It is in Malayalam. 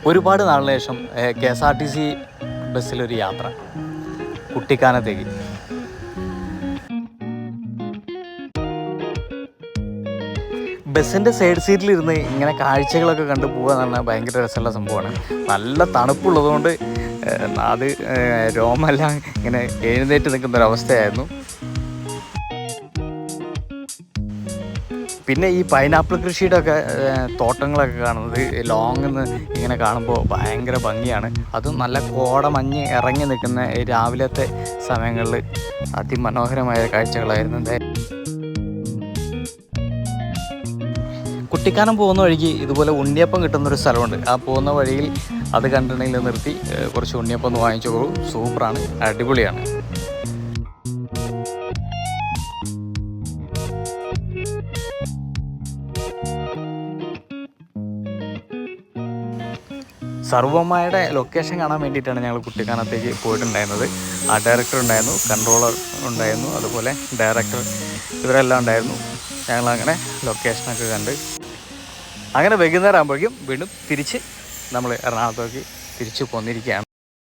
ഒരുപാട് നാളിന് ശേഷം KSRTC ബസ്സിലൊരു യാത്ര കുട്ടിക്കാനത്തേക്ക്. ബസ്സിൻ്റെ സൈഡ് സീറ്റിലിരുന്ന് ഇങ്ങനെ കാഴ്ചകളൊക്കെ കണ്ടു പോകുക എന്ന് പറഞ്ഞാൽ ഭയങ്കര രസമുള്ള സംഭവമാണ്. നല്ല തണുപ്പുള്ളതുകൊണ്ട് അത് രോമെല്ലാം ഇങ്ങനെ എഴുന്നേറ്റ് നിൽക്കുന്നൊരവസ്ഥയായിരുന്നു. പിന്നെ ഈ പൈനാപ്പിൾ കൃഷിയുടെ ഒക്കെ തോട്ടങ്ങളൊക്കെ കാണുന്നത് ലോങ്ങിൽ നിന്ന് ഇങ്ങനെ കാണുമ്പോൾ ഭയങ്കര ഭംഗിയാണ്. അതും നല്ല കോടമഞ്ഞ് ഇറങ്ങി നിൽക്കുന്ന രാവിലത്തെ സമയങ്ങളിൽ അതിമനോഹരമായ കാഴ്ചകളായിരുന്നു. കുട്ടിക്കാനം പോകുന്ന വഴിക്ക് ഇതുപോലെ ഉണ്ണിയപ്പം കിട്ടുന്നൊരു സ്ഥലമുണ്ട്. ആ പോകുന്ന വഴിയിൽ അത് കണ്ടിട്ടുണ്ടെങ്കിൽ നിർത്തി കുറച്ച് ഉണ്ണിയപ്പം ഒന്ന് വാങ്ങിച്ചോളൂ. സൂപ്പറാണ്, അടിപൊളിയാണ്. സർവ്വമ്മയുടെ ലൊക്കേഷൻ കാണാൻ വേണ്ടിയിട്ടാണ് ഞങ്ങൾ കുട്ടിക്കാനത്തേക്ക് പോയിട്ടുണ്ടായിരുന്നത്. ആ ഡയറക്ടർ ഉണ്ടായിരുന്നു, കൺട്രോളർ ഉണ്ടായിരുന്നു, അതുപോലെ ഡയറക്ടർ, ഇവരെല്ലാം ഉണ്ടായിരുന്നു. ഞങ്ങളങ്ങനെ ലൊക്കേഷനൊക്കെ കണ്ട് അങ്ങനെ വൈകുന്നേരം ആകുമ്പോഴേക്കും വീണ്ടും തിരിച്ച് നമ്മൾ എറണാകുളത്തേക്ക് തിരിച്ചു പോന്നിരിക്കുകയാണ്.